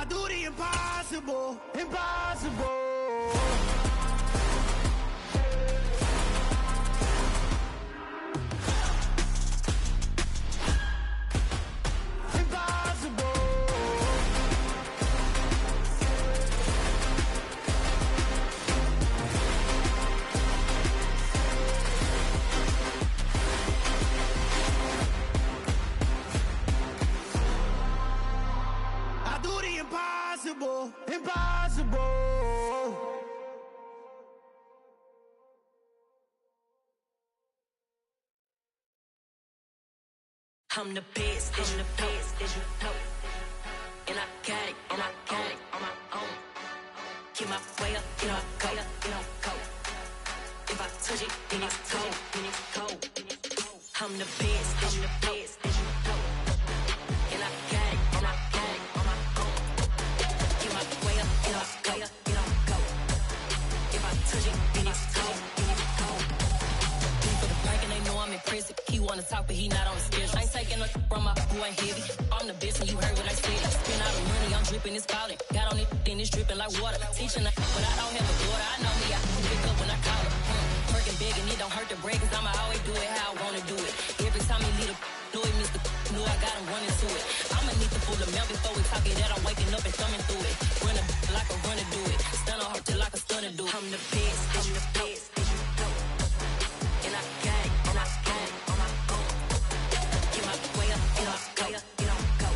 I do the impossible, impossible. Impossible, impossible. I'm the best, I'm the best, as you know. And I got it, and I got it on my own. Get my way up, get up, go, get up, go. If I touch it, then it's cold, then it's cold. I'm the best, I'm the best, as you know. And I got it, and I got it on my own. Get my way up, get up, go, get up, go. If I touch it, then it's cold, then it's cold. People the bank and they know I'm in prison. He wanna talk, but he not on the schedule. I ain't taking no from my who ain't heavy. I'm the best and you heard what I said. Spend all the money, I'm dripping, it's falling. Got on it, then it's dripping like water. Teaching her, but I don't have a daughter. I know me, I can pick up when I call her. Working big and it don't hurt to break, cause I'ma always do it how I wanna do it. Every time he lead a know it, Mr. Know I got him running to it. I'ma need to pull the mail before we talk it that I'm waking up and thumbing through it. Run a like a runner do it. Stun on her till like a stunner do it. I'm the best, I'm the best, as you know. And I got it, and I got it on my own. Get my way up, get up, go, get up, go.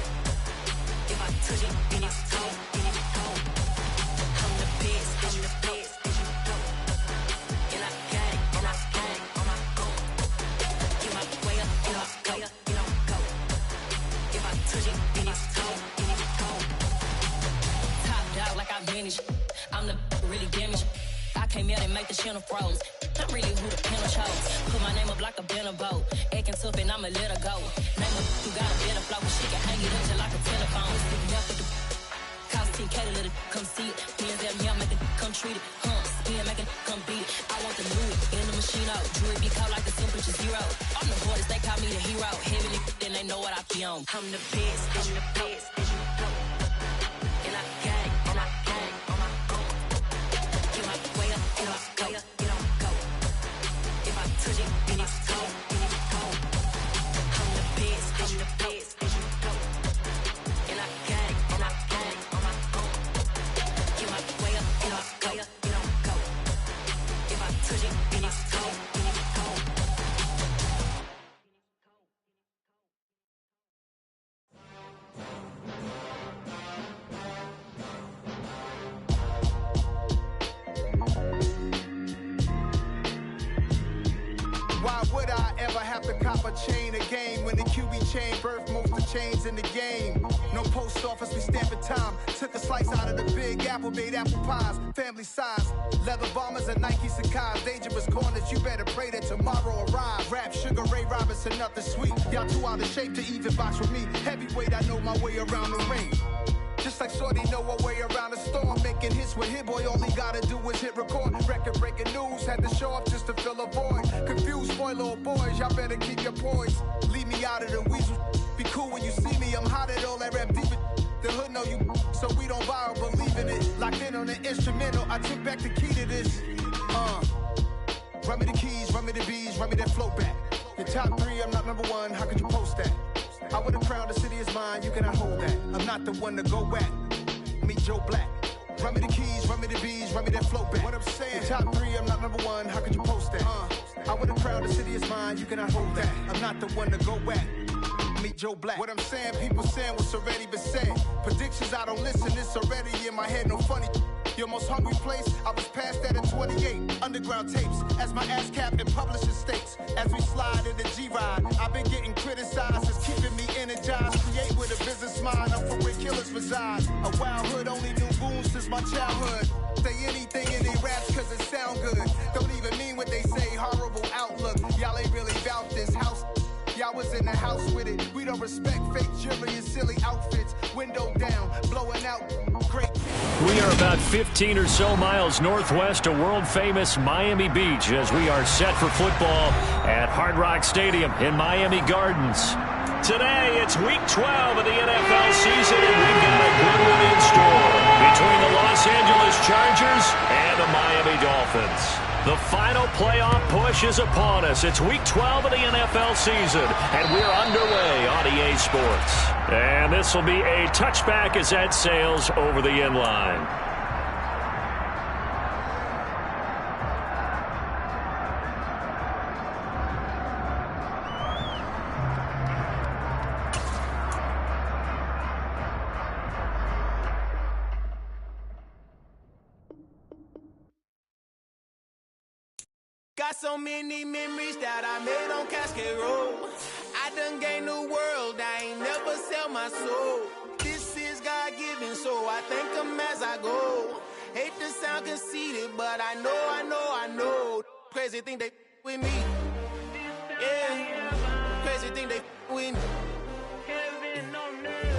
If I touch it, then it's cold, then it's cold. I'm the best, as you know. And I got it, and I got it on my own. Get my way up, get up, go, get up, go. If I touch it, then it's cold, then it's cold. Topped out like I vanished. I'm the really damaged. I came out and make the channel froze. I'm really who the panel chose. Put my name up like a banner boat. Acting tough and I'ma let her go. Name her who got a better flow. She can hang it up just like a telephone. Sticking up with the cost 10K to let it come see it. Hands down here, make it come treat it. Spin, make it come beat it. I want the new it in the machine out. Jewelry be caught like the temperature zero. I'm the hardest, they call me the hero. Heavily, then they know what I be on. I'm the best, I'm the best, as you know. And I got it, and I got it on my own. Get my way up, get up, go, get up, go. If I touch it, then it's cold, then it's cold. I'm the best, as you know. And I got it, and I got it on my own. Get my way up, get up, go, get up, go. If I touch it, then it's cold, then it's cold. Why would I ever have to cop a chain again when the QB chain birthed most of chains in the game? No post office, we stamping time. Took a slice out of the big apple, made apple pies, family size. Leather bombers and Nike Sacai's. Dangerous corners, you better pray that tomorrow arrive. Rap, Sugar Ray Robinson, nothing sweet. Y'all too out of shape to even box with me. Heavyweight, I know my way around the ring. Just like Shorty know a way around the storm. Making hits with Hit Boy, all he gotta do is hit record. Record breaking news, had to show up just to fill a void. Confused boy, little boys, y'all better keep your poise. Leave me out of the weasel. Be cool when you see me, I'm hot at all that rap deep. The hood know you, so we don't borrow, believe in it. Locked in on the instrumental, I took back the key to this. Run me the keys, run me the bees, run me that flow back. Your top three, I'm not number one, how could you post that? I would've crowned the city is mine, you cannot hold that. I'm not the one to go back. Meet Joe Black. Run me the keys, run me the bees, run me that flow back. What I'm saying, top three, I'm not number one, how could you post that? I would've crowned the city is mine, you cannot hold that. I'm not the one to go back. Meet Joe Black. What I'm saying, people saying what's already been said. Predictions, I don't listen, it's already in my head, no funny. Your most hungry place, I was past that at 28. Underground tapes, as my ass cap in publishing states. As we slide in the G-Ride, I've been getting criticized, it's keeping me energized. Create with a business mind, I'm from where killers reside. A wild hood, only knew goons since my childhood. Say anything in they raps cause it sound good. Don't even mean what they say, horrible outlook. Y'all ain't really about this house. Y'all was in the house with it. We don't respect fake jewelry and silly outfits. Window down, blowing out great. We are about 15 or so miles northwest of world-famous Miami Beach as we are set for football at Hard Rock Stadium in Miami Gardens. Today, it's Week 12 of the NFL season, and we've got a good one in store. Angeles Chargers and the Miami Dolphins. The final playoff push is upon us. It's Week 12 of the NFL season, and we're underway on EA Sports. And this will be a touchback as that sails over the end line. Got so many memories that I made on Cascade Road. I done gained the world, I ain't never sell my soul. This is God-given, so I thank him as I go. Hate to sound conceited, but I know. Crazy thing they with me. Yeah, crazy thing they with me.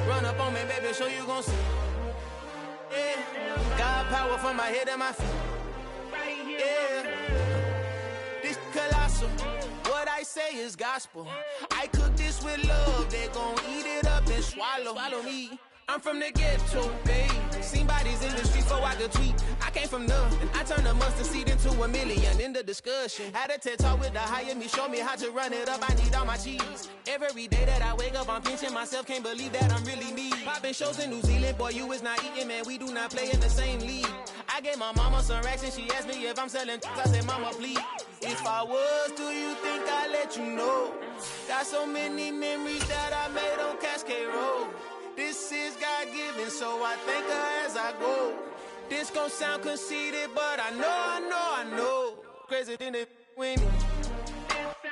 Run up on me, baby, show you gon' see. Yeah, God power from my head and my feet. Yeah. Colossal, what I say is gospel. I cook this with love, they gon' eat it up and swallow me. I'm from the ghetto, babe. Seen bodies in the streets before I could tweet. I came from nothing, I turned a mustard seed into a million. In the discussion, had a TED talk with the higher me, show me how to run it up. I need all my cheese. Every day that I wake up, I'm pinching myself, can't believe that I'm really me. Popping shows in New Zealand, boy, you is not eating, man. We do not play in the same league. I gave my mama some racks and she asked me if I'm selling. I said, mama, please. If I was, do you think I'd let you know? Got so many memories that I made on Cascade Road. This is God-given, so I thank her as I go. This gon' sound conceited, but I know. Crazy thing that with me.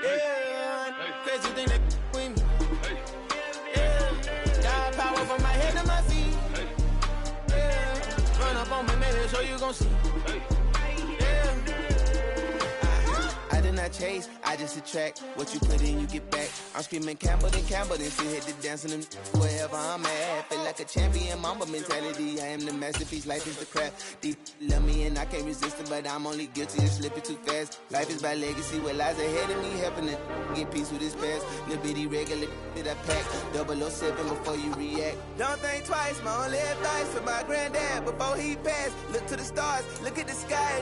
Yeah, crazy thing that with me. Yeah, got power from my head to my feet. Yeah, run up on me, maybe so you gon' see. I chase, I just attract what you put in, you get back. I'm screaming Campbell, then still hit the dancing and wherever I'm at. Feel like a champion, mamba mentality. I am the masterpiece, life is the crap. These love me and I can't resist it, but I'm only guilty of slipping too fast. Life is by legacy, what lies ahead of me, helping to get peace with this past. Little bitty regular that I pack, 007 before you react. Don't think twice, my only advice for my granddad before he passed. Look to the stars, look at the sky.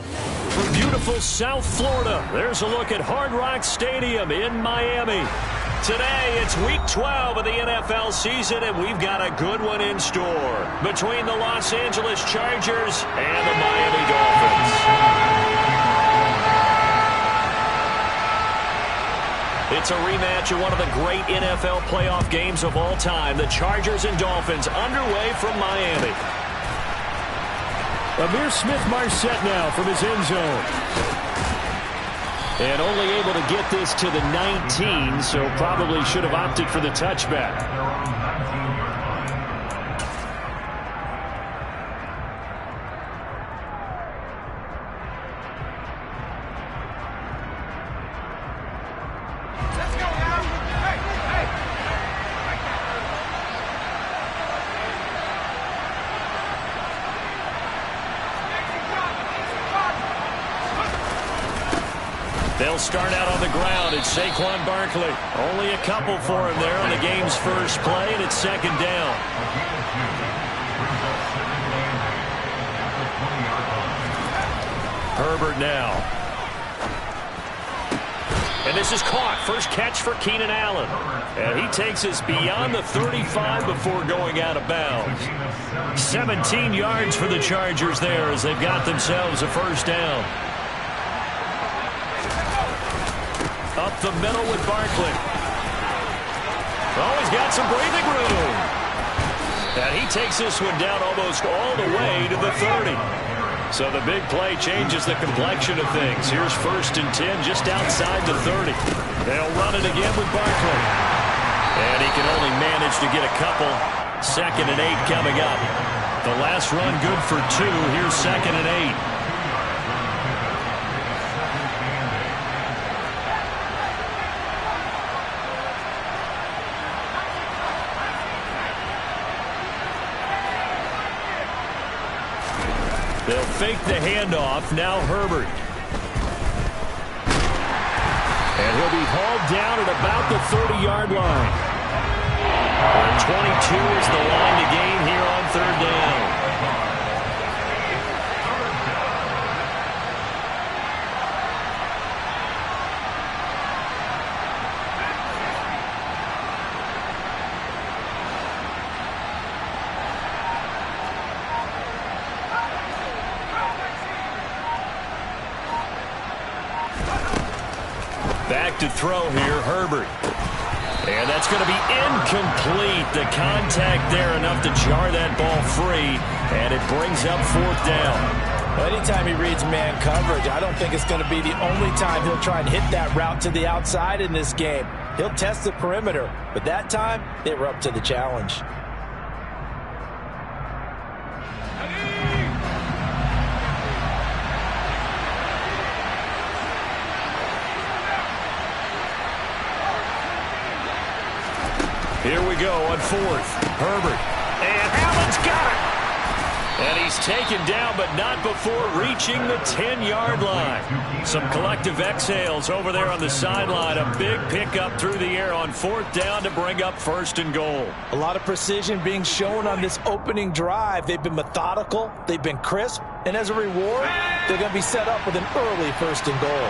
From beautiful South Florida, there's a look at Hard Rock Stadium in Miami. Today, it's Week 12 of the NFL season, and we've got a good one in store between the Los Angeles Chargers and the Miami Dolphins. It's a rematch of one of the great NFL playoff games of all time. The Chargers and Dolphins underway from Miami. Ihmir Smith-Marsette now from his end zone. And only able to get this to the 19, so probably should have opted for the touchback. They'll start out on the ground. It's Saquon Barkley. Only a couple for him there on the game's first play, and it's second down. Herbert now. And this is caught. First catch for Keenan Allen. And he takes us beyond the 35 before going out of bounds. 17 yards for the Chargers there as they've got themselves a first down. Up the middle with Barkley. Oh, he's got some breathing room. And he takes this one down almost all the way to the 30. So the big play changes the complexion of things. Here's 1st and 10 just outside the 30. They'll run it again with Barkley. And he can only manage to get a couple. 2nd and 8 coming up. The last run good for 2. Here's 2nd and 8. They'll fake the handoff. Now Herbert. And he'll be hauled down at about the 30-yard line. And 22 is the line to gain here on 3rd down. back to throw here, Herbert. And that's going to be incomplete. The contact there enough to jar that ball free, and it brings up 4th down. Anytime he reads man coverage, I don't think it's going to be the only time he'll try and hit that route to the outside in this game. He'll test the perimeter, but that time, they were up to the challenge. Here we go on 4th. Herbert. And Allen's got it. And he's taken down, but not before reaching the 10-yard line. Some collective exhales over there on the sideline. A big pickup through the air on 4th down to bring up 1st and goal. A lot of precision being shown on this opening drive. They've been methodical. They've been crisp. And as a reward, they're going to be set up with an early 1st and goal.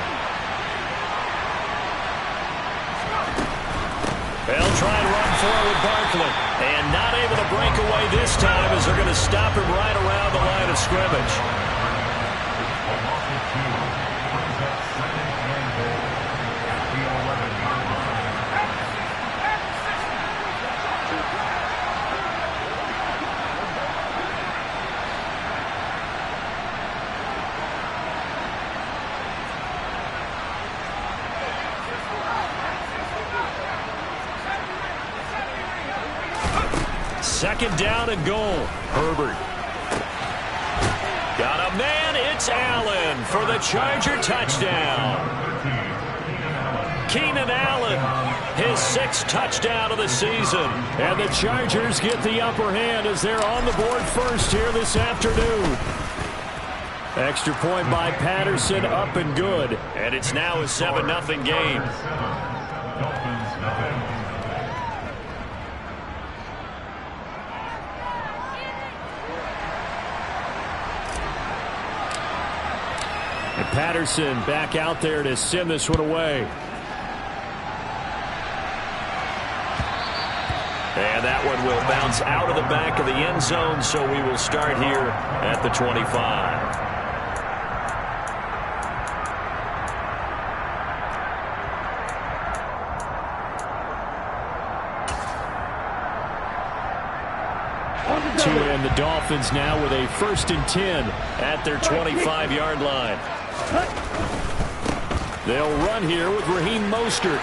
They'll try and run forward Barkley. And not able to break away this time as they're going to stop him right around the line of scrimmage. Second down and goal. Herbert. Got a man. It's Allen for the Charger touchdown. Keenan Allen, his 6th touchdown of the season. And the Chargers get the upper hand as they're on the board first here this afternoon. Extra point by Patterson, up and good. And it's now a 7-0 game. And Patterson back out there to send this one away. And that one will bounce out of the back of the end zone, so we will start here at the 25. And the Dolphins now with a 1st and 10 at their 25-yard line. They'll run here with Raheem Mostert.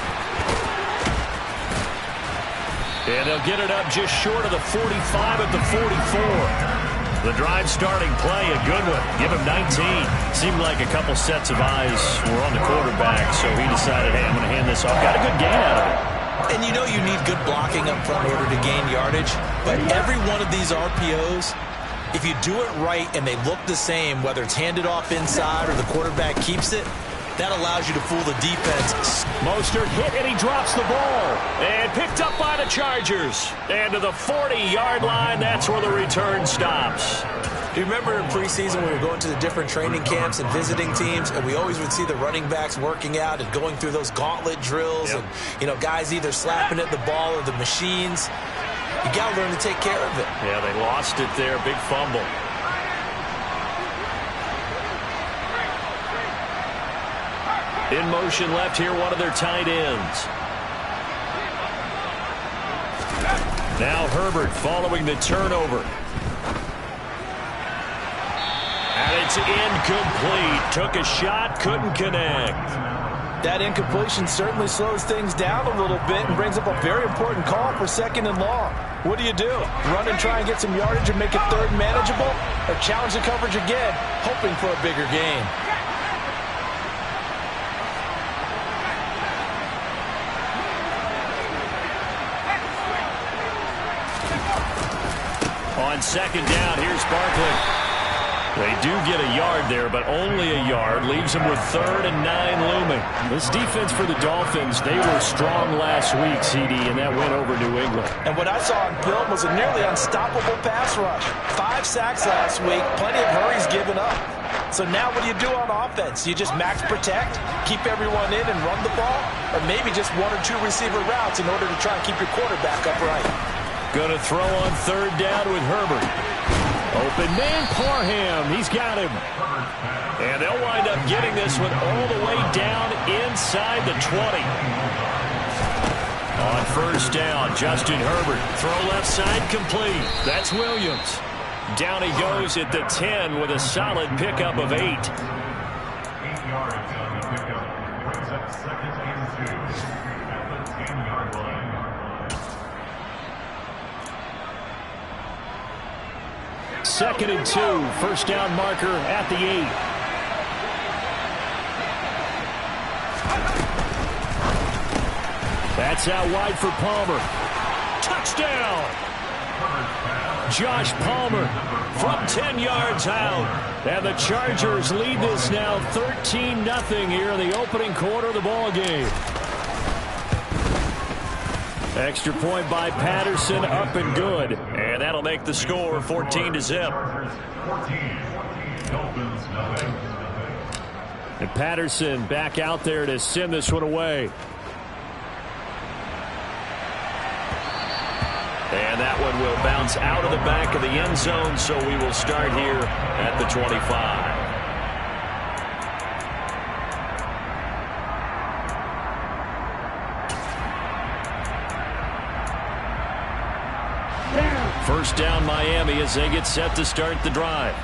And they'll get it up just short of the 45 at the 44. The drive starting play, a good one. Give him 19. Seemed like a couple sets of eyes were on the quarterback, so he decided, hey, I'm going to hand this off. Got a good gain out of it. And you know you need good blocking up front in order to gain yardage. But every one of these RPOs, if you do it right and they look the same, whether it's handed off inside or the quarterback keeps it, that allows you to fool the defense. Mostert hit and he drops the ball. And picked up by the Chargers. And to the 40-yard line, that's where the return stops. Do you remember in preseason when we were going to the different training camps and visiting teams, and we always would see the running backs working out and going through those gauntlet drills, and, you know, guys either slapping at the ball or the machines. You got to learn to take care of it. Yeah, they lost it there. Big fumble. In motion left here, one of their tight ends. Now Herbert following the turnover. And it's incomplete. Took a shot, couldn't connect. That incompletion certainly slows things down a little bit and brings up a very important call for 2nd and long. What do? Run and try and get some yardage and make it 3rd manageable? Or challenge the coverage again, hoping for a bigger gain? On 2nd down, here's Barkley. They do get a yard there, but only a yard. Leaves them with 3rd and 9 looming. This defense for the Dolphins, they were strong last week, CD, and that went over New England. And what I saw on film was a nearly unstoppable pass rush. 5 sacks last week, plenty of hurries given up. So now what do you do on offense? You just max protect, keep everyone in and run the ball, or maybe just 1 or 2 receiver routes in order to try and keep your quarterback upright. Going to throw on 3rd down with Herbert. Open man, Parham. He's got him. And they'll wind up getting this one all the way down inside the 20. On first down, Justin Herbert. Throw left side complete. That's Williams. Down he goes at the 10 with a solid pickup of 8. 8 yards on the pickup. Brings up 2nd and 2 at the 10-yard line. Second and 2. First down marker at the 8. That's out wide for Palmer. Touchdown! Josh Palmer from 10 yards out. And the Chargers lead this now 13-0 here in the opening quarter of the ball game. Extra point by Patterson, up and good. And that'll make the score 14-0. And Patterson back out there to send this one away. And that one will bounce out of the back of the end zone, so we will start here at the 25. First down Miami as they get set to start the drive.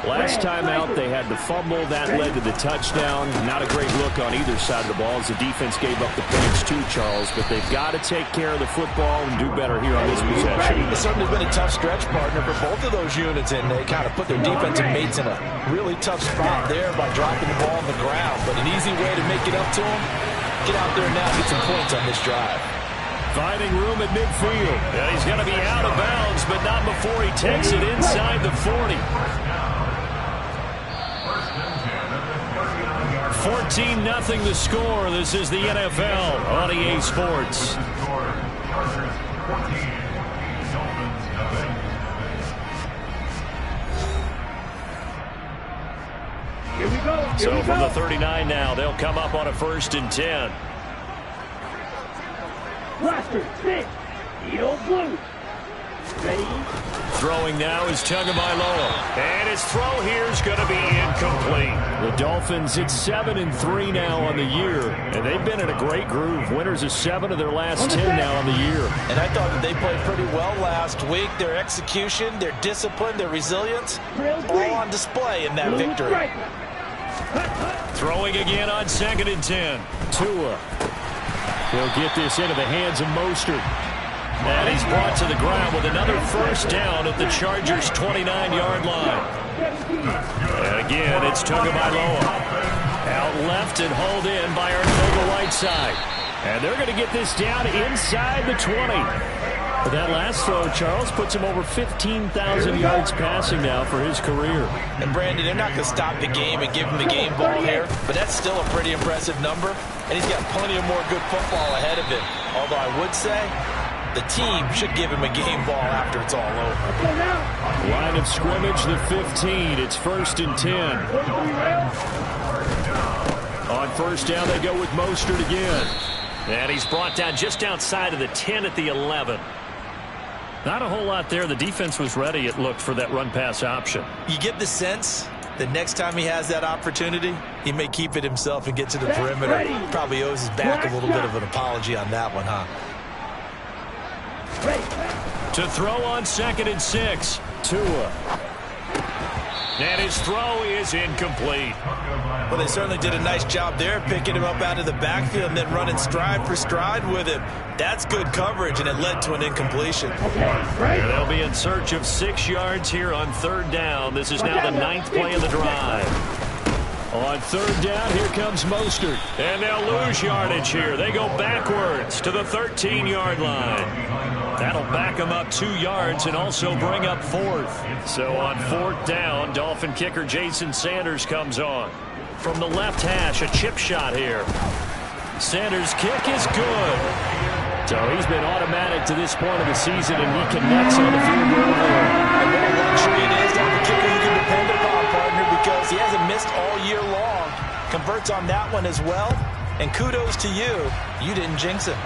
Last time out, they had the fumble. That led to the touchdown. Not a great look on either side of the ball as the defense gave up the points too, Charles. But they've got to take care of the football and do better here on this possession. It's certainly been a tough stretch, partner, for both of those units, and they kind of put their defensive mates in a really tough spot there by dropping the ball on the ground. But an easy way to make it up to them, get out there and now get some points on this drive. Finding room at midfield. Yeah, he's going to be out of bounds, but not before he takes it inside the 40. 14-0 the score. This is the NFL on EA Sports. So from the 39 now, they'll come up on a 1st and 10. Roster, sit. Yellow blue. Ready? Throwing now is Tagovailoa. And his throw here is going to be incomplete. The Dolphins, it's 7-3 now on the year. And they've been in a great groove. Winners of 7 of their last 10 now on the year. And I thought that they played pretty well last week. Their execution, their discipline, their resilience, all on display in that victory. Throwing again on 2nd and 10. Tua. He'll get this into the hands of Mostert. And he's brought to the ground with another first down at the Chargers' 29-yard line. And again, it's Tagovailoa. Out left and hauled in by Arcega-Whiteside. And they're going to get this down inside the 20. But that last throw, Charles, puts him over 15,000 yards passing now for his career. And Brandon, they're not going to stop the game and give him the game ball here, but that's still a pretty impressive number. And he's got plenty of more good football ahead of him. Although I would say the team should give him a game ball after it's all over. Line of scrimmage, the 15. It's 1st and 10. On first down, they go with Mostert again. And he's brought down just outside of the 10 at the 11. Not a whole lot there. The defense was ready, it looked, for that run-pass option. You get the sense that next time he has that opportunity, he may keep it himself and get to the perimeter. Probably owes his back a little bit of an apology on that one, huh? To throw on 2nd and 6. Tua. And his throw is incomplete. Well, they certainly did a nice job there, picking him up out of the backfield and then running stride for stride with him. That's good coverage, and it led to an incompletion. They'll be in search of 6 yards here on 3rd down. This is now the 9th play of the drive. On 3rd down, here comes Mostert. And they'll lose yardage here. They go backwards to the 13-yard line. That'll back them up 2 yards and also bring up 4th. So on 4th down, Dolphin kicker Jason Sanders comes on. From the left hash, a chip shot here. Sanders' kick is good. So he's been automatic to this point of the season, and he connects on the field goal there. And what a luxury it is to have a kicker you can depend upon, partner, because he hasn't missed all year long. Converts on that one as well. And kudos to you. You didn't jinx him.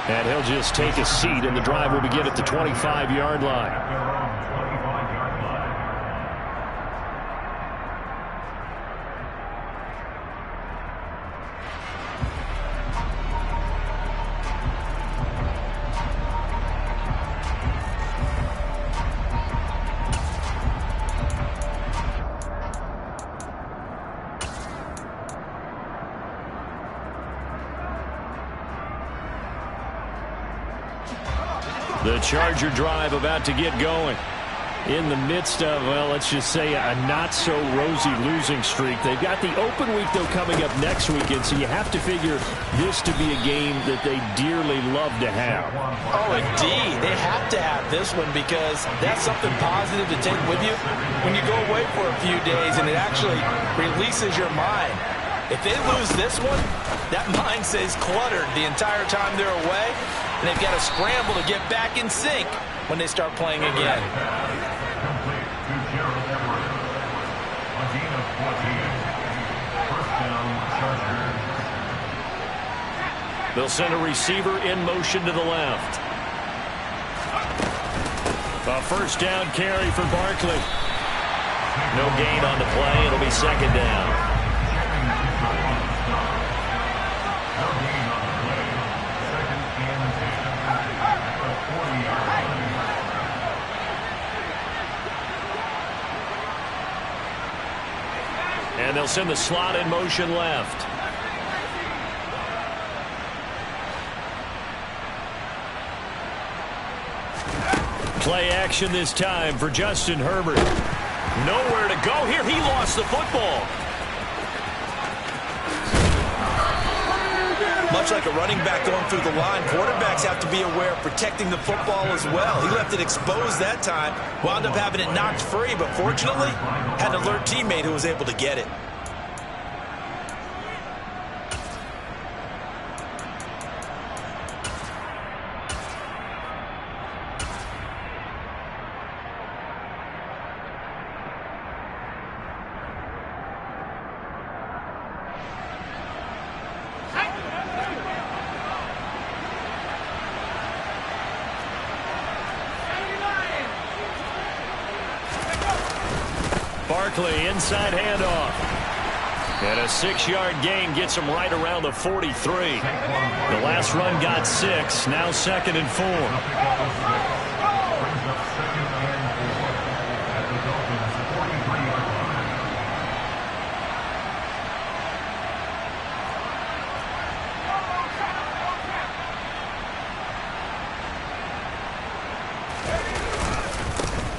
And he'll just take a seat, and the drive will begin at the 25-yard line. The Charger drive about to get going. In the midst of, well, let's just say a not-so-rosy losing streak. They've got the open week, though, coming up next weekend, so you have to figure this to be a game that they dearly love to have. Oh, indeed. They have to have this one because that's something positive to take with you when you go away for a few days, and it actually releases your mind. If they lose this one, that mind stays cluttered the entire time they're away, and they've got to scramble to get back in sync when they start playing again. Complete to Gerald Everett. A gain of 14. First down, Chargers. They'll send a receiver in motion to the left. A first down carry for Barkley. No gain on the play. It'll be second down. And they'll send the slot in motion left. Play action this time for Justin Herbert. Nowhere to go here. He lost the football. Much like a running back going through the line, quarterbacks have to be aware of protecting the football as well. He left it exposed that time, wound up having it knocked free, but fortunately, had an alert teammate who was able to get it. Barkley, inside handoff. And a 6-yard gain gets him right around the 43. The last run got 6, now 2nd and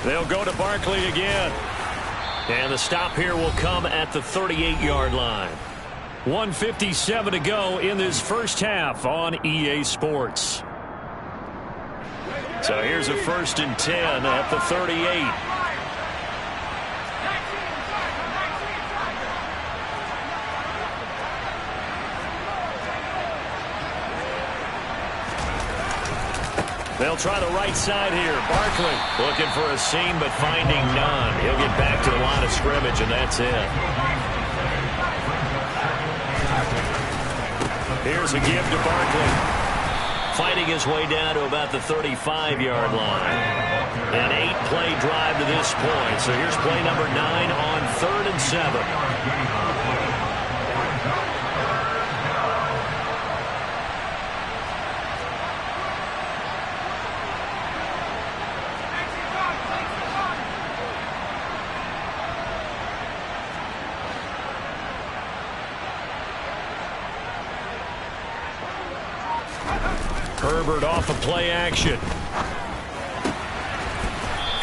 4. They'll go to Barkley again. And the stop here will come at the 38-yard line. 1:57 to go in this first half on EA Sports. So here's a 1st and 10 at the 38. They'll try the right side here. Barkley looking for a seam, but finding none. He'll get back to the line of scrimmage, and that's it. Here's a give to Barkley. Fighting his way down to about the 35-yard line. An 8-play drive to this point. So here's play number 9 on 3rd and 7. Herbert off of play action.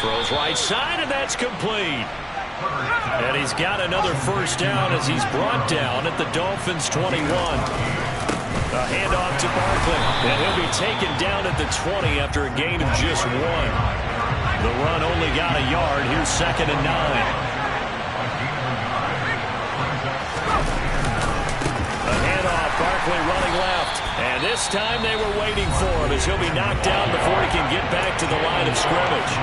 Throws right side, and that's complete. And he's got another first down as he's brought down at the Dolphins' 21. A handoff to Barkley, and he'll be taken down at the 20 after a gain of just 1. The run only got a yard. Here's 2nd and 9. Barkley running left, and this time they were waiting for him as he'll be knocked down before he can get back to the line of scrimmage.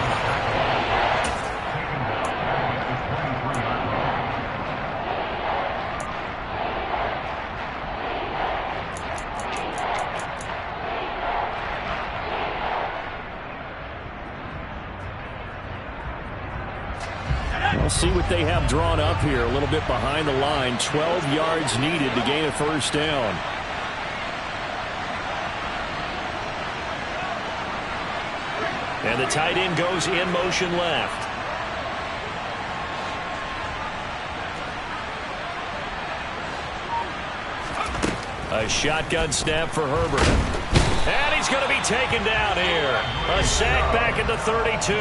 We'll see what they have drawn up here. A little bit behind the line. 12 yards needed to gain a first down. And the tight end goes in motion left. A shotgun snap for Herbert. And he's going to be taken down here. A sack back at the 32.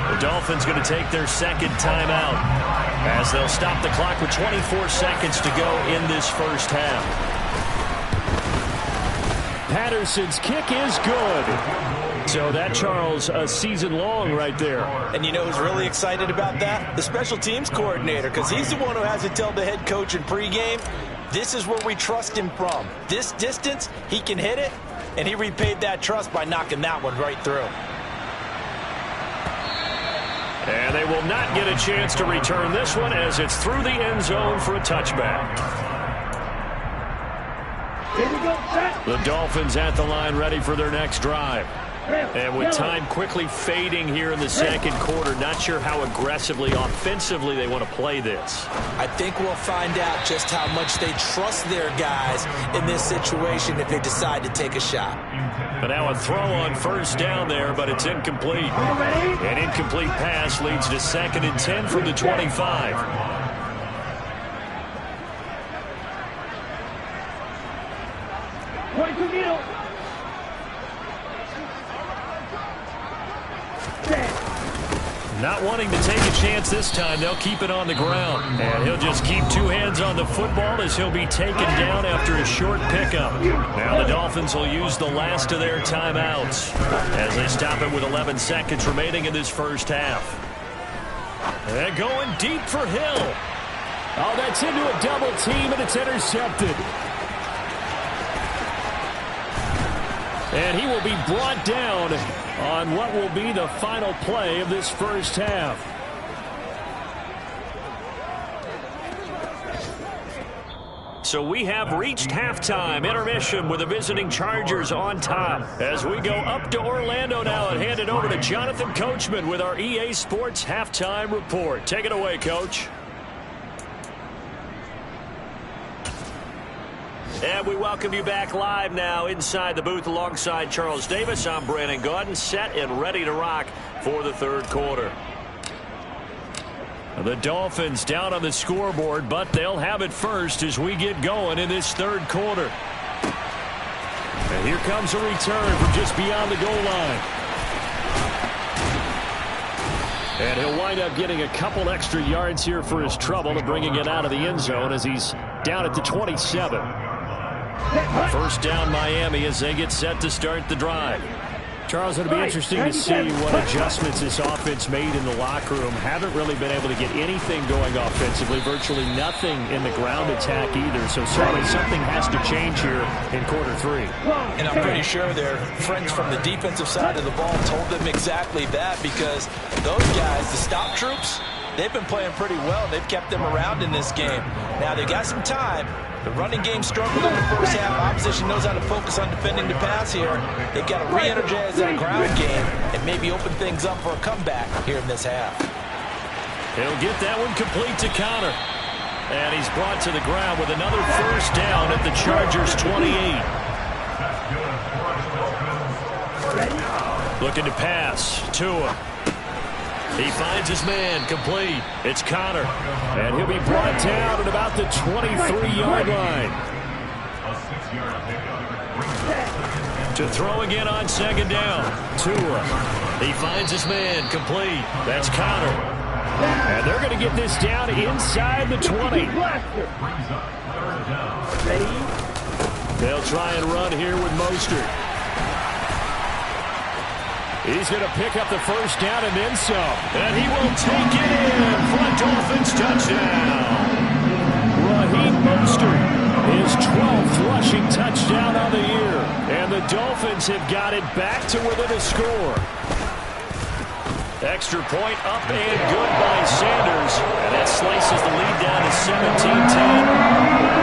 The Dolphins going to take their second timeout as they'll stop the clock with 24 seconds to go in this first half. Patterson's kick is good. So that, Charles, a season long right there. And you know who's really excited about that? The special teams coordinator, because he's the one who has to tell the head coach in pregame, this is where we trust him from. This distance, he can hit it, and he repaid that trust by knocking that one right through. And they will not get a chance to return this one as it's through the end zone for a touchback. The Dolphins at the line ready for their next drive. And with time quickly fading here in the second quarter, not sure how aggressively, offensively they want to play this. I think we'll find out just how much they trust their guys in this situation if they decide to take a shot. But now a throw on first down there, but it's incomplete. An incomplete pass leads to 2nd and 10 from the 25. Not wanting to take a chance this time, they'll keep it on the ground. And he'll just keep two hands on the football as he'll be taken down after a short pickup. Now the Dolphins will use the last of their timeouts as they stop it with 11 seconds remaining in this first half. And going deep for Hill. Oh, that's into a double team, and it's intercepted. And he will be brought down on what will be the final play of this first half. So we have reached halftime. Intermission with the visiting Chargers on top. As we go up to Orlando now and hand it over to Jonathan Coachman with our EA Sports Halftime Report. Take it away, Coach. And we welcome you back live now inside the booth alongside Charles Davis. I'm Brandon Gaudin, set and ready to rock for the third quarter. The Dolphins down on the scoreboard, but they'll have it first as we get going in this third quarter. And here comes a return from just beyond the goal line. And he'll wind up getting a couple extra yards here for his trouble to bringing it out of the end zone as he's down at the 27. First down Miami as they get set to start the drive. Charles, it'll be interesting to see what adjustments this offense made in the locker room. Haven't really been able to get anything going offensively. Virtually nothing in the ground attack either. So certainly something has to change here in quarter three. And I'm pretty sure their friends from the defensive side of the ball told them exactly that, because those guys, the stop troops, they've been playing pretty well. They've kept them around in this game. Now they got some time. The running game struggled in the first half. Opposition knows how to focus on defending the pass here. They've got to re-energize that ground game and maybe open things up for a comeback here in this half. He'll get that one complete to Conner. And he's brought to the ground with another first down at the Chargers' 28. Looking to pass. Tua. He finds his man, complete. It's Conner. And he'll be brought down at about the 23-yard line. To throw again on second down. Tua. He finds his man, complete. That's Conner. And they're going to get this down inside the 20. They'll try and run here with Mostert. He's going to pick up the first down and then some. And he will take it in for a Dolphins touchdown. Raheem Mostert, his 12th rushing touchdown on the year. And the Dolphins have got it back to within a score. Extra point up and good by Sanders. And that slices the lead down to 17-10.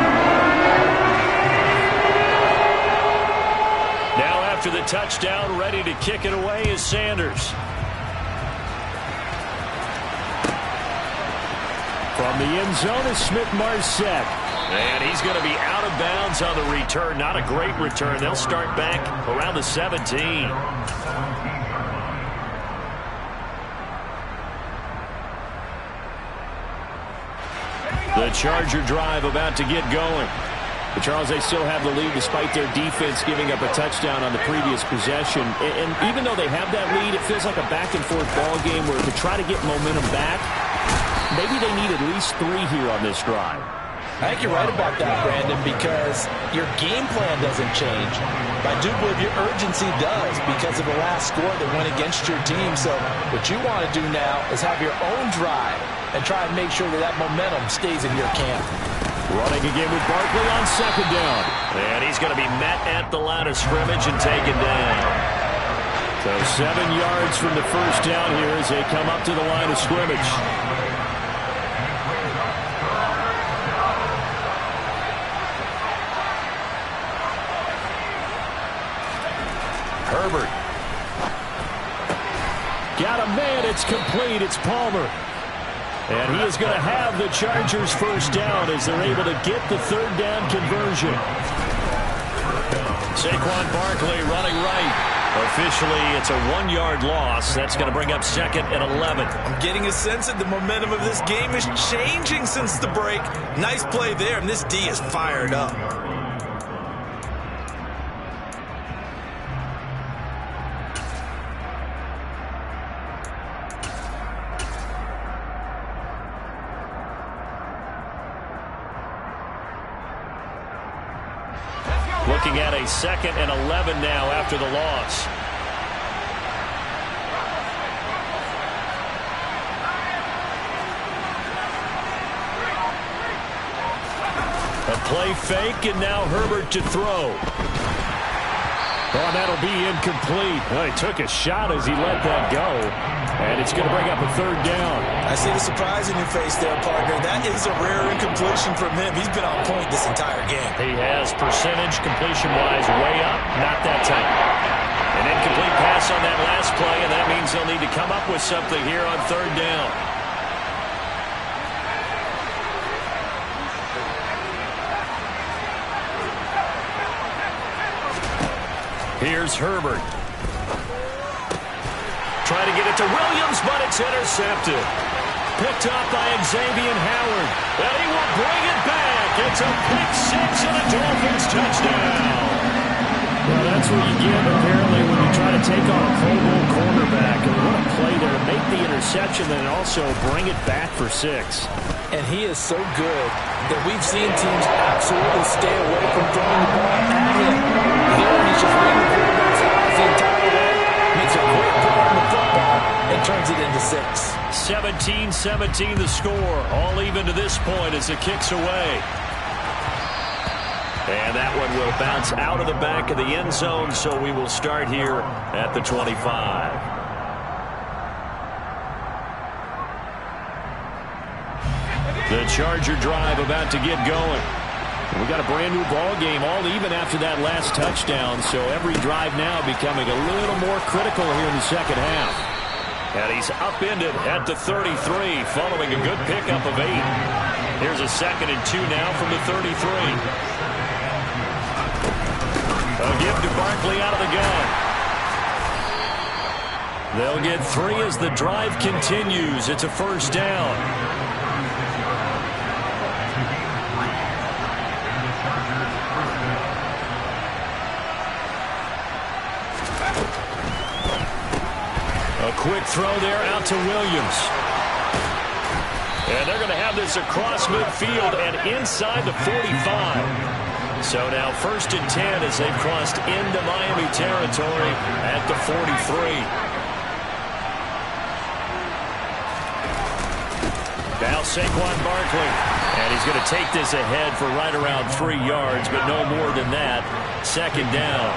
After the touchdown, ready to kick it away is Sanders. From the end zone is Smith-Marsette. And he's going to be out of bounds on the return. Not a great return. They'll start back around the 17. The Charger drive about to get going. But Charles, they still have the lead despite their defense giving up a touchdown on the previous possession. And even though they have that lead, it feels like a back-and-forth ball game where to try to get momentum back, maybe they need at least 3 here on this drive. I think you're right about that, Brandon, because your game plan doesn't change. But I do believe your urgency does because of the last score that went against your team. So what you want to do now is have your own drive and try and make sure that that momentum stays in your camp. Running again with Barkley on second down. And he's going to be met at the line of scrimmage and taken down. So 7 yards from the first down here as they come up to the line of scrimmage. Herbert. Got a man. It's complete. It's Palmer. And he is going to have the Chargers first down as they're able to get the third down conversion. Saquon Barkley running right. Officially, it's a 1-yard loss. That's going to bring up 2nd and 11. I'm getting a sense that the momentum of this game is changing since the break. Nice play there, and this D is fired up. Looking at a 2nd and 11 now after the loss. A play fake, and now Herbert to throw. Oh, that'll be incomplete. Well, he took a shot as he let that go. And it's going to bring up a third down. I see the surprise in your face there, partner. That is a rare incompletion from him. He's been on point this entire game. He has percentage completion-wise way up. Not that time. An incomplete pass on that last play, and that means they'll need to come up with something here on third down. Here's Herbert. Trying to get it to Williams, but it's intercepted. Picked up by Xavier Howard. And he will bring it back. It's a pick six and a Dolphins touchdown. Well, that's what you get, apparently, when you try to take on a Pro Bowl cornerback. And what a play there to make the interception and also bring it back for 6. And he is so good that we've seen teams absolutely stay away from throwing the ball at him. Here, he's just reading the quarterback's eyes the entire way. Makes a great play on the football and turns it into 6. 17-17 the score. All even to this point as the kick's away. And that one will bounce out of the back of the end zone, so we will start here at the 25. The Charger drive about to get going. We got a brand new ball game, all even after that last touchdown, so every drive now becoming a little more critical here in the second half. And he's upended at the 33, following a good pickup of 8. Here's a 2nd and 2 now from the 33. A give to Barkley out of the gun. They'll get 3 as the drive continues. It's a first down. A quick throw there out to Williams. And they're going to have this across midfield and inside the 45. So now 1st and 10 as they've crossed into Miami territory at the 43. Now Saquon Barkley. And he's going to take this ahead for right around 3 yards, but no more than that. 2nd down.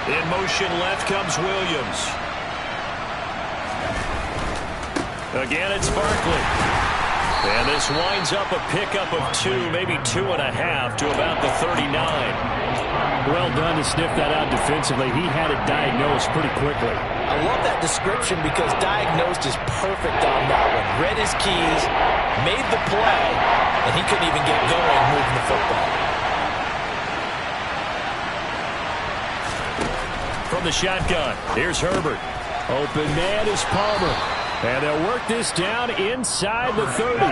In motion left comes Williams. Again, it's Barkley. And this winds up a pickup of 2, maybe 2.5 to about the 39. Well done to sniff that out defensively. He had it diagnosed pretty quickly. I love that description because diagnosed is perfect on that one. Read his keys, made the play, and he couldn't even get going moving the football. From the shotgun, here's Herbert. Open man is Palmer. And they'll work this down inside the 30. Complete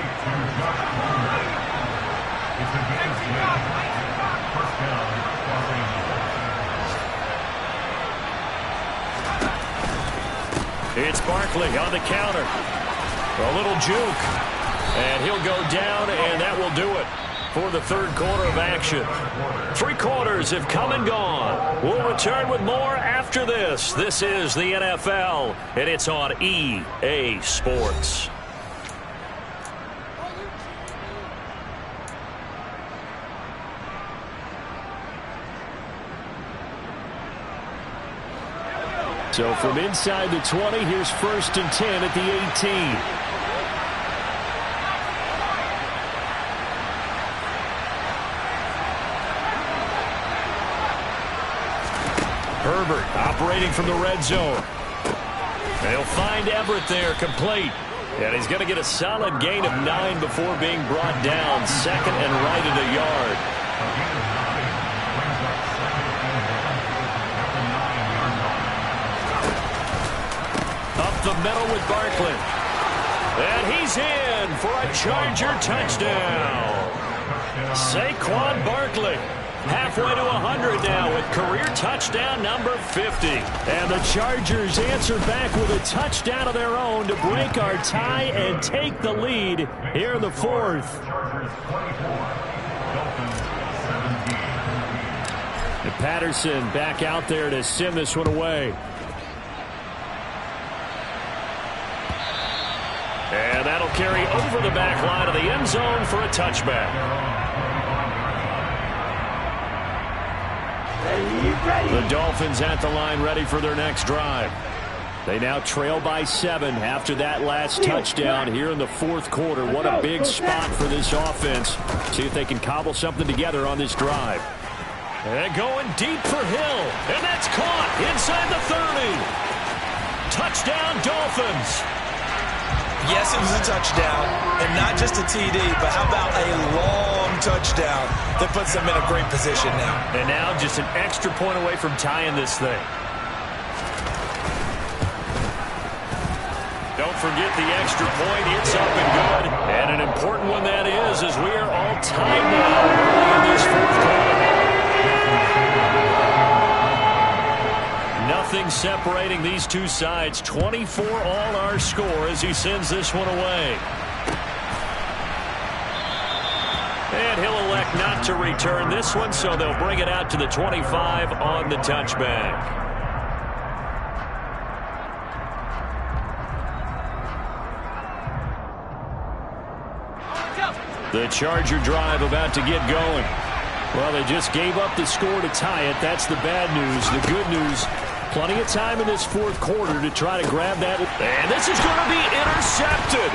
to Josh Palmer. It's a game switch. First down, Los Angeles. It's Barkley on the counter. A little juke. And he'll go down, and that will do it for the third quarter of action. 3 quarters have come and gone. We'll return with more after this. This is the NFL, and it's on EA Sports. So from inside the 20, here's 1st and 10 at the 18. Herbert operating from the red zone. They'll find Everett there, complete. And he's going to get a solid gain of 9 before being brought down. 2nd and right at a yard. Up the middle with Barkley. And he's in for a Charger touchdown. Saquon Barkley. Halfway to 100 now with career touchdown number 50. And the Chargers answer back with a touchdown of their own to break our tie and take the lead here in the 4th. Chargers 24, Dolphins 17. And Patterson back out there to send this one away. And that'll carry over the back line of the end zone for a touchback. The Dolphins at the line ready for their next drive. They now trail by 7 after that last touchdown here in the 4th quarter. What a big spot for this offense. See if they can cobble something together on this drive. And going deep for Hill. And that's caught inside the 30. Touchdown Dolphins. Yes, it was a touchdown, and not just a TD, but how about a long touchdown that puts them in a great position now. And now just an extra point away from tying this thing. Don't forget the extra point. It's up and good. And an important one that is, as we are all tied now early in this 4th quarter. Nothing separating these two sides. 24 all our score as he sends this one away. And he'll elect not to return this one, so they'll bring it out to the 25 on the touchback. The Charger drive about to get going. Well, they just gave up the score to tie it. That's the bad news. The good news, plenty of time in this 4th quarter to try to grab that. And this is going to be intercepted.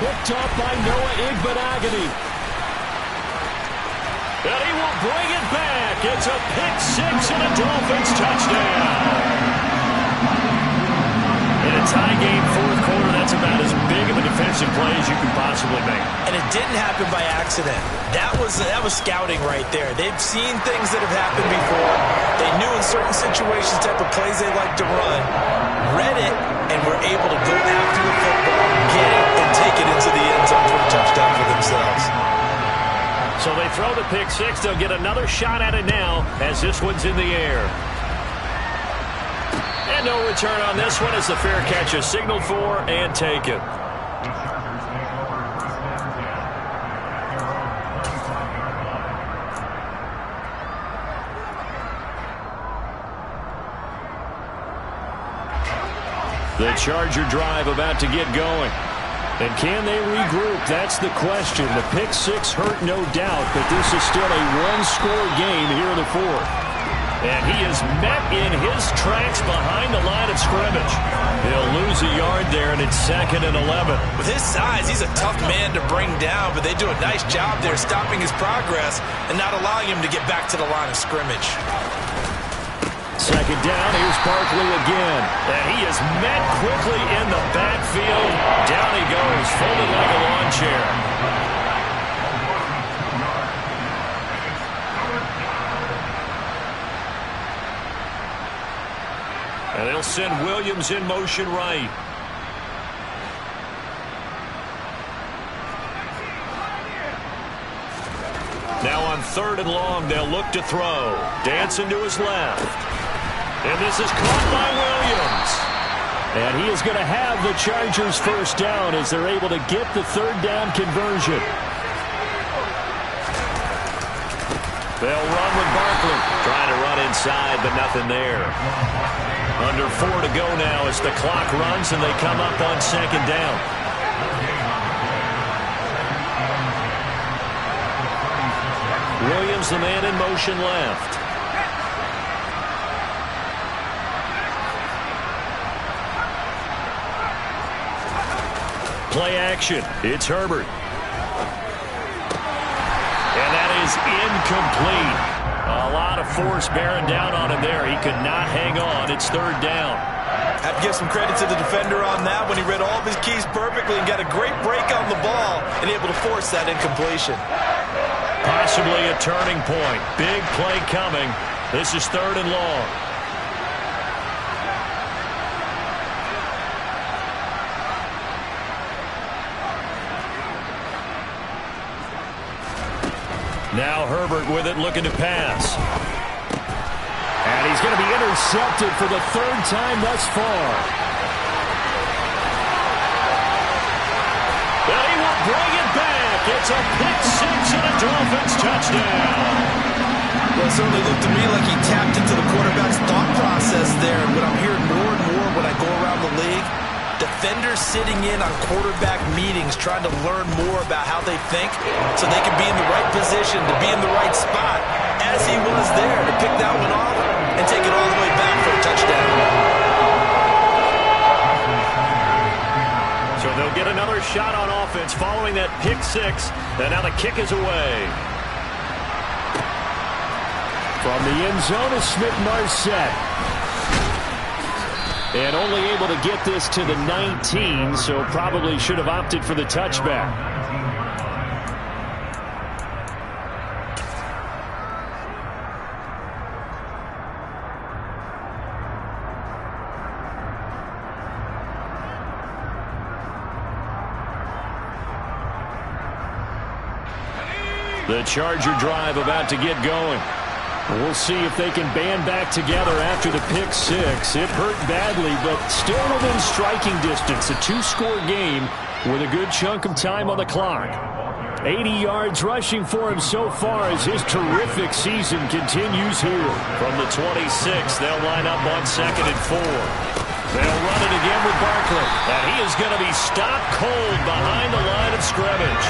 Picked up by Noah Igbenogany. And he will bring it back. It's a pick 6 and a Dolphins touchdown. In a tie game 4th quarter, that's about as big of a defensive play as you can possibly make. And it didn't happen by accident. That was scouting right there. They've seen things that have happened before. They knew in certain situations type of plays they like to run, read it, and were able to go after the football, get it, and take it into the end zone for a touchdown for themselves. So they throw the pick 6. They'll get another shot at it now as this one's in the air. And no return on this one as the fair catch is signaled for and taken. The Charger drive about to get going. And can they regroup? That's the question. The pick 6 hurt, no doubt, but this is still a one-score game here in the 4th. And he is met in his tracks behind the line of scrimmage. He'll lose a yard there, and it's 2nd and 11. With his size, he's a tough man to bring down, but they do a nice job there stopping his progress and not allowing him to get back to the line of scrimmage. 2nd down, here's Barkley again. And he is met quickly in the backfield. Down he goes, folded like a lawn chair. And they'll send Williams in motion right. Now on 3rd and long, they'll look to throw. Dancing to his left. And this is caught by Williams. And he is going to have the Chargers first down as they're able to get the 3rd down conversion. They'll run with Barkley. Trying to run inside, but nothing there. Under 4 to go now as the clock runs and they come up on 2nd down. Williams, the man in motion left. Play action. It's Herbert. And that is incomplete. A lot of force bearing down on him there. He could not hang on. It's 3rd down. I have to give some credit to the defender on that when he read all of his keys perfectly and got a great break on the ball and able to force that incompletion. Possibly a turning point. Big play coming. This is 3rd and long. Now Herbert with it, looking to pass. And he's going to be intercepted for the 3rd time thus far. And he will bring it back. It's a pick 6 and a Dolphins touchdown. Well, it certainly looked to me like he tapped into the quarterback's thought process there. What I'm hearing more and more when I go around the league, defenders sitting in on quarterback meetings trying to learn more about how they think so they can be in the right position to be in the right spot, as he was there to pick that one off and take it all the way back for a touchdown. So they'll get another shot on offense following that pick 6, and now the kick is away. From the end zone is Smith-Marsette. And only able to get this to the 19, so probably should have opted for the touchback. The Charger drive about to get going. We'll see if they can band back together after the pick 6. It hurt badly, but still within striking distance. A 2-score game with a good chunk of time on the clock. 80 yards rushing for him so far as his terrific season continues here. From the 26, they'll line up on 2nd and 4. They'll run it again with Barkley. And he is going to be stopped cold behind the line of scrimmage.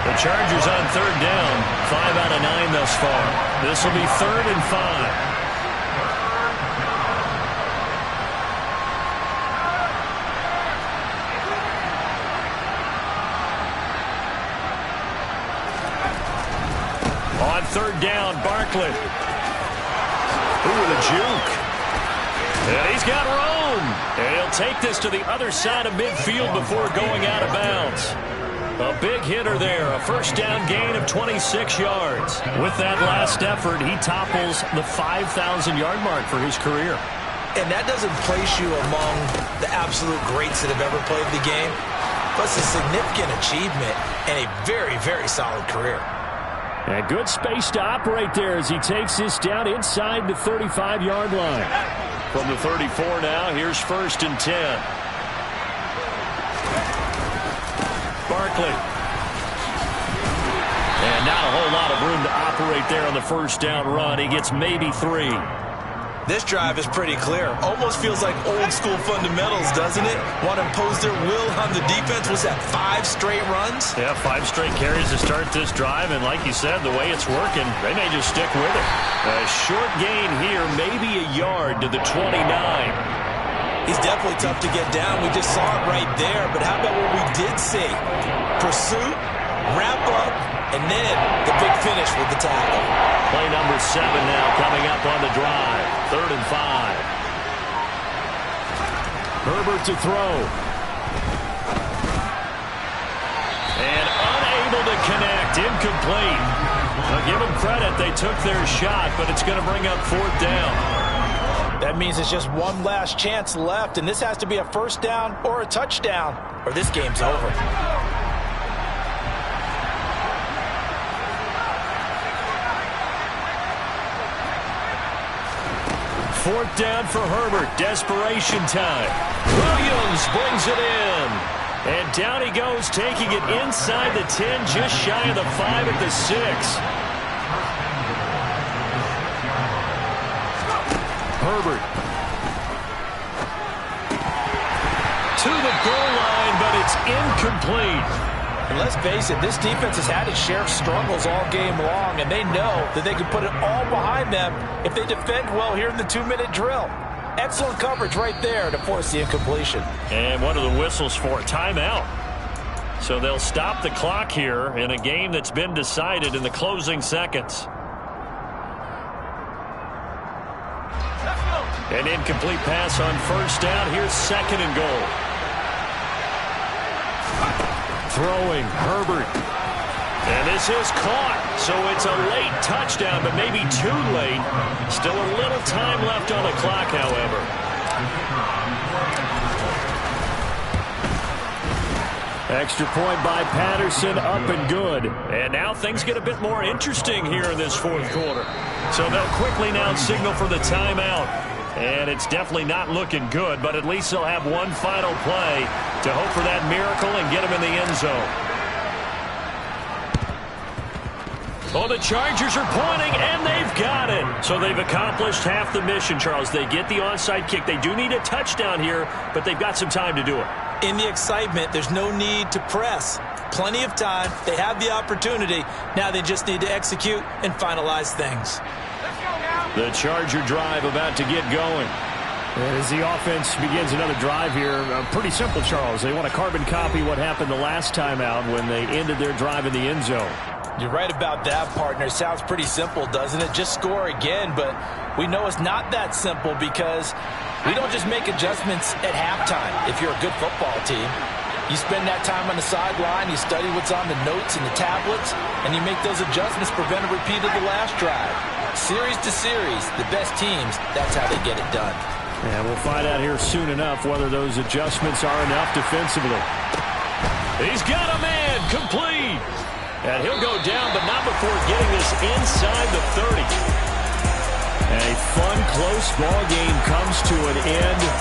The Chargers on 3rd down, 5 out of 9 thus far. This will be 3rd and 5. On 3rd down, Barkley. Ooh, with a juke. And he's got room. And he'll take this to the other side of midfield before going out of bounds. A big hitter there, a 1st down gain of 26 yards. With that last effort, he topples the 5,000-yard mark for his career. And that doesn't place you among the absolute greats that have ever played the game. Plus a significant achievement and a very, very solid career. And good space to operate there as he takes this down inside the 35-yard line. From the 34 now, here's 1st and 10. Barkley. And not a whole lot of room to operate there on the 1st down run. He gets maybe 3. This drive is pretty clear. Almost feels like old school fundamentals, doesn't it? Want to impose their will on the defense. Was that 5 straight runs? Yeah, 5 straight carries to start this drive, and like you said, the way it's working, they may just stick with it. A short gain here, maybe a yard to the 29. He's definitely tough to get down. We just saw it right there, but how about what we did see? Pursuit, wrap up, and then the big finish with the tackle. Play number 7 now coming up on the drive. 3rd and 5. Herbert to throw. And unable to connect. Incomplete. Now give them credit. They took their shot, but it's going to bring up 4th down. That means it's just one last chance left, and this has to be a 1st down or a touchdown, or this game's over. 4th down for Herbert. Desperation time. Williams brings it in. And down he goes, taking it inside the 10, just shy of the 5 at the 6. Herbert. To the goal line, but it's incomplete. And let's face it, this defense has had its share of struggles all game long, and they know that they can put it all behind them if they defend well here in the 2-minute drill. Excellent coverage right there to force the incompletion. And what are the whistles for? Timeout. So they'll stop the clock here in a game that's been decided in the closing seconds. An incomplete pass on 1st down. Here's 2nd and goal. Throwing, Herbert. And this is caught. So it's a late touchdown, but maybe too late. Still a little time left on the clock, however. Extra point by Patterson, up and good. And now things get a bit more interesting here in this 4th quarter. So they'll quickly now signal for the timeout. And it's definitely not looking good, but at least they'll have one final play to hope for that miracle and get them in the end zone. Oh, the Chargers are pointing, and they've got it. So they've accomplished half the mission, Charles. They get the onside kick. They do need a touchdown here, but they've got some time to do it. In the excitement, there's no need to press. Plenty of time. They have the opportunity. Now they just need to execute and finalize things. The Charger drive about to get going. And as the offense begins another drive here, pretty simple, Charles. They want to carbon copy what happened the last time out when they ended their drive in the end zone. You're right about that, partner. Sounds pretty simple, doesn't it? Just score again, but we know it's not that simple because we don't just make adjustments at halftime if you're a good football team. You spend that time on the sideline, you study what's on the notes and the tablets, and you make those adjustments to prevent a repeat of the last drive. Series to series, the best teams, that's how they get it done. And we'll find out here soon enough whether those adjustments are enough defensively. He's got a man, complete. And he'll go down, but not before getting this inside the 30. A fun, close ball game comes to an end.